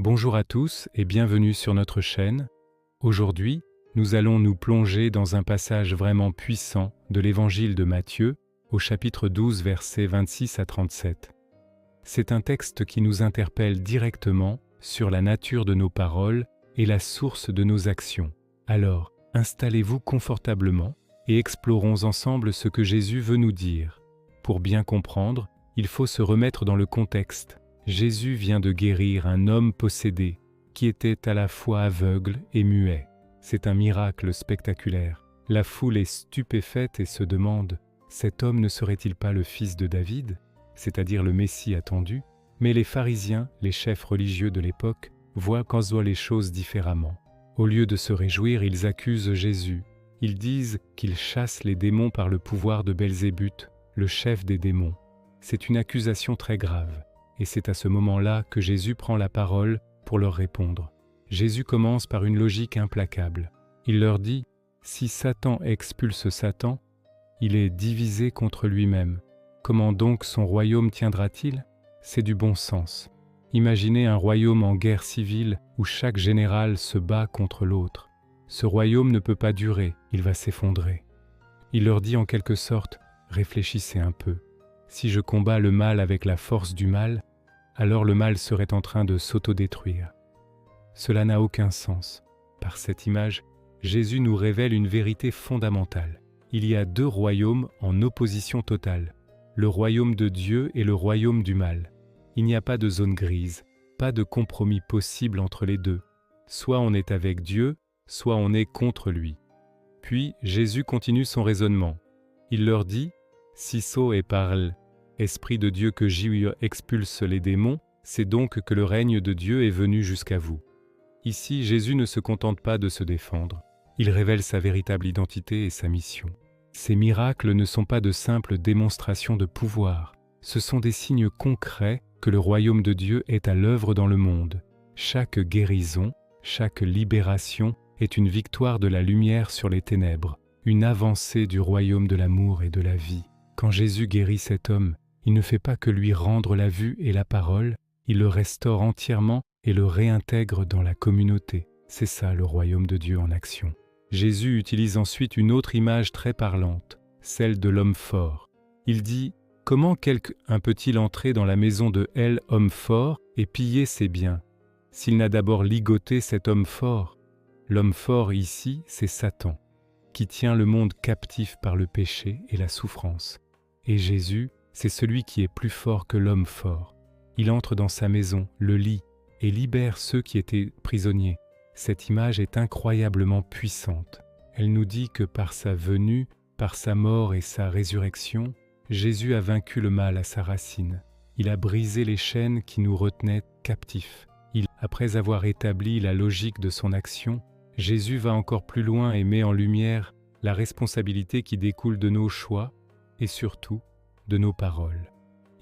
Bonjour à tous et bienvenue sur notre chaîne. Aujourd'hui, nous allons nous plonger dans un passage vraiment puissant de l'évangile de Matthieu, au chapitre 12, versets 26 à 37. C'est un texte qui nous interpelle directement sur la nature de nos paroles et la source de nos actions. Alors, installez-vous confortablement et explorons ensemble ce que Jésus veut nous dire. Pour bien comprendre, il faut se remettre dans le contexte. Jésus vient de guérir un homme possédé qui était à la fois aveugle et muet. C'est un miracle spectaculaire. La foule est stupéfaite et se demande « Cet homme ne serait-il pas le fils de David ?» c'est-à-dire le Messie attendu. Mais les pharisiens, les chefs religieux de l'époque, voient qu'en voient les choses différemment. Au lieu de se réjouir, ils accusent Jésus. Ils disent qu'il chasse les démons par le pouvoir de Belzébuth, le chef des démons. C'est une accusation très grave. Et c'est à ce moment-là que Jésus prend la parole pour leur répondre. Jésus commence par une logique implacable. Il leur dit « Si Satan expulse Satan, il est divisé contre lui-même. Comment donc son royaume tiendra-t-il ? C'est du bon sens. Imaginez un royaume en guerre civile où chaque général se bat contre l'autre. Ce royaume ne peut pas durer, il va s'effondrer. » Il leur dit en quelque sorte « Réfléchissez un peu. Si je combats le mal avec la force du mal, alors le mal serait en train de s'autodétruire. » Cela n'a aucun sens. Par cette image, Jésus nous révèle une vérité fondamentale. Il y a deux royaumes en opposition totale. Le royaume de Dieu et le royaume du mal. Il n'y a pas de zone grise, pas de compromis possible entre les deux. Soit on est avec Dieu, soit on est contre lui. Puis Jésus continue son raisonnement. Il leur dit « Si so et parle, Esprit de Dieu que j'y expulse les démons, c'est donc que le règne de Dieu est venu jusqu'à vous. » Ici, Jésus ne se contente pas de se défendre. Il révèle sa véritable identité et sa mission. Ces miracles ne sont pas de simples démonstrations de pouvoir. Ce sont des signes concrets que le royaume de Dieu est à l'œuvre dans le monde. Chaque guérison, chaque libération est une victoire de la lumière sur les ténèbres, une avancée du royaume de l'amour et de la vie. Quand Jésus guérit cet homme, il ne fait pas que lui rendre la vue et la parole, il le restaure entièrement et le réintègre dans la communauté. C'est ça le royaume de Dieu en action. Jésus utilise ensuite une autre image très parlante, celle de l'homme fort. Il dit « Comment quelqu'un peut-il entrer dans la maison de homme fort et piller ses biens, s'il n'a d'abord ligoté cet homme fort ?» L'homme fort ici, c'est Satan, qui tient le monde captif par le péché et la souffrance. Et Jésus, c'est celui qui est plus fort que l'homme fort. Il entre dans sa maison, le lit, et libère ceux qui étaient prisonniers. Cette image est incroyablement puissante. Elle nous dit que par sa venue, par sa mort et sa résurrection, Jésus a vaincu le mal à sa racine. Il a brisé les chaînes qui nous retenaient captifs. Après avoir établi la logique de son action, Jésus va encore plus loin et met en lumière la responsabilité qui découle de nos choix et surtout de nos paroles.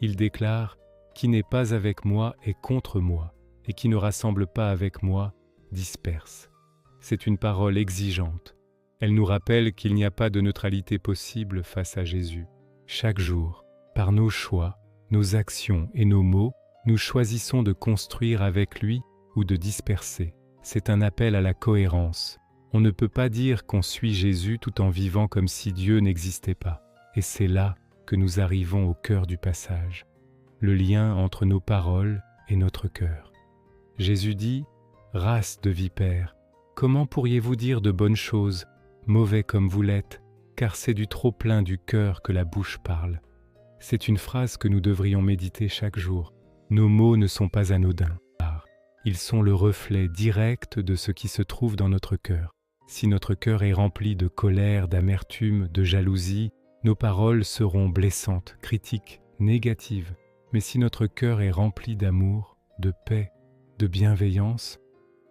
Il déclare « Qui n'est pas avec moi est contre moi, et qui ne rassemble pas avec moi disperse. » C'est une parole exigeante. Elle nous rappelle qu'il n'y a pas de neutralité possible face à Jésus. Chaque jour, par nos choix, nos actions et nos mots, nous choisissons de construire avec lui ou de disperser. C'est un appel à la cohérence. On ne peut pas dire qu'on suit Jésus tout en vivant comme si Dieu n'existait pas. Et c'est là que nous arrivons au cœur du passage, le lien entre nos paroles et notre cœur. Jésus dit « Race de vipères, comment pourriez-vous dire de bonnes choses, mauvais comme vous l'êtes, car c'est du trop-plein du cœur que la bouche parle. » C'est une phrase que nous devrions méditer chaque jour. Nos mots ne sont pas anodins. Ils sont le reflet direct de ce qui se trouve dans notre cœur. Si notre cœur est rempli de colère, d'amertume, de jalousie, nos paroles seront blessantes, critiques, négatives. Mais si notre cœur est rempli d'amour, de paix, de bienveillance,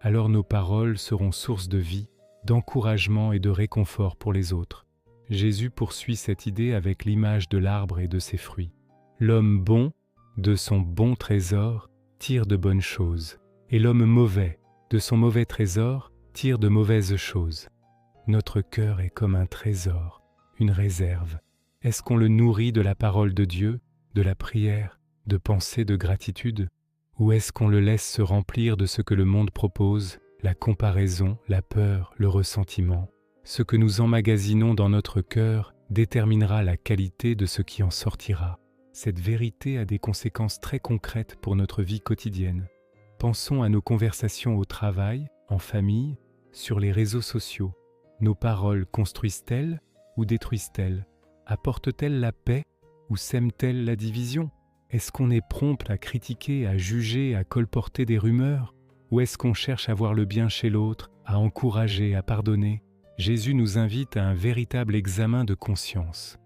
alors nos paroles seront source de vie, d'encouragement et de réconfort pour les autres. Jésus poursuit cette idée avec l'image de l'arbre et de ses fruits. L'homme bon, de son bon trésor, tire de bonnes choses. Et l'homme mauvais, de son mauvais trésor, tire de mauvaises choses. Notre cœur est comme un trésor, une réserve. Est-ce qu'on le nourrit de la parole de Dieu, de la prière, de pensée, de gratitude ? Ou est-ce qu'on le laisse se remplir de ce que le monde propose, la comparaison, la peur, le ressentiment? Ce que nous emmagasinons dans notre cœur déterminera la qualité de ce qui en sortira. Cette vérité a des conséquences très concrètes pour notre vie quotidienne. Pensons à nos conversations au travail, en famille, sur les réseaux sociaux. Nos paroles construisent-elles ou détruisent-elles? Apportent-elles la paix ou sèment-elles la division? Est-ce qu'on est prompt à critiquer, à juger, à colporter des rumeurs? Ou est-ce qu'on cherche à voir le bien chez l'autre, à encourager, à pardonner? Jésus nous invite à un véritable examen de conscience.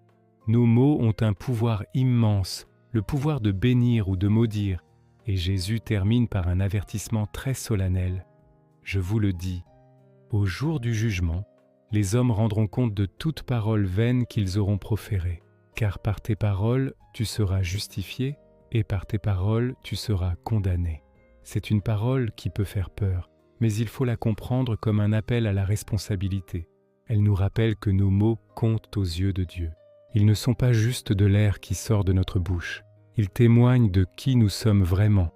Nos mots ont un pouvoir immense, le pouvoir de bénir ou de maudire, et Jésus termine par un avertissement très solennel. Je vous le dis, au jour du jugement, les hommes rendront compte de toute parole vaine qu'ils auront proférée, car par tes paroles tu seras justifié, et par tes paroles tu seras condamné. C'est une parole qui peut faire peur, mais il faut la comprendre comme un appel à la responsabilité. Elle nous rappelle que nos mots comptent aux yeux de Dieu. Ils ne sont pas juste de l'air qui sort de notre bouche. Ils témoignent de qui nous sommes vraiment,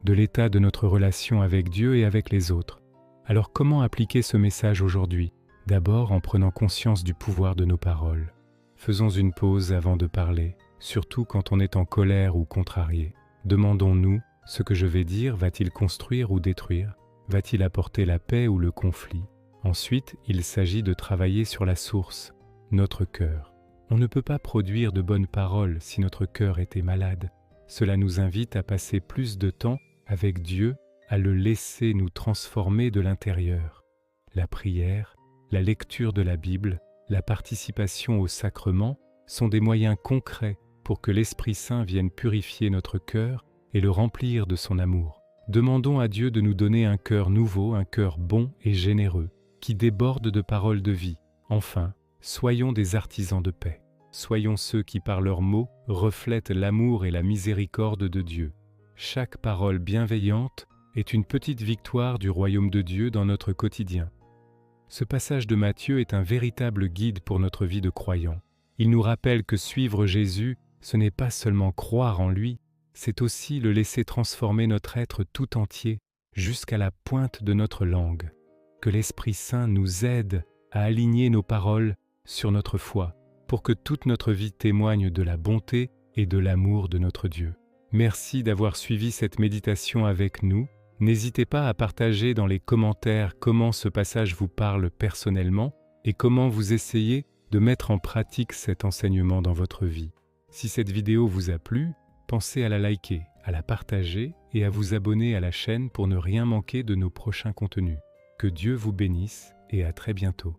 de l'état de notre relation avec Dieu et avec les autres. Alors comment appliquer ce message aujourd'hui? D'abord en prenant conscience du pouvoir de nos paroles. Faisons une pause avant de parler, surtout quand on est en colère ou contrarié. Demandons-nous, ce que je vais dire va-t-il construire ou détruire? Va-t-il apporter la paix ou le conflit? Ensuite, il s'agit de travailler sur la source, notre cœur. On ne peut pas produire de bonnes paroles si notre cœur était malade. Cela nous invite à passer plus de temps avec Dieu, à le laisser nous transformer de l'intérieur. La prière, la lecture de la Bible, la participation au sacrement sont des moyens concrets pour que l'Esprit Saint vienne purifier notre cœur et le remplir de son amour. Demandons à Dieu de nous donner un cœur nouveau, un cœur bon et généreux, qui déborde de paroles de vie. Enfin, soyons des artisans de paix. Soyons ceux qui, par leurs mots, reflètent l'amour et la miséricorde de Dieu. Chaque parole bienveillante est une petite victoire du royaume de Dieu dans notre quotidien. Ce passage de Matthieu est un véritable guide pour notre vie de croyant. Il nous rappelle que suivre Jésus, ce n'est pas seulement croire en lui, c'est aussi le laisser transformer notre être tout entier jusqu'à la pointe de notre langue. Que l'Esprit Saint nous aide à aligner nos paroles sur notre foi, pour que toute notre vie témoigne de la bonté et de l'amour de notre Dieu. Merci d'avoir suivi cette méditation avec nous. N'hésitez pas à partager dans les commentaires comment ce passage vous parle personnellement et comment vous essayez de mettre en pratique cet enseignement dans votre vie. Si cette vidéo vous a plu, pensez à la liker, à la partager et à vous abonner à la chaîne pour ne rien manquer de nos prochains contenus. Que Dieu vous bénisse et à très bientôt.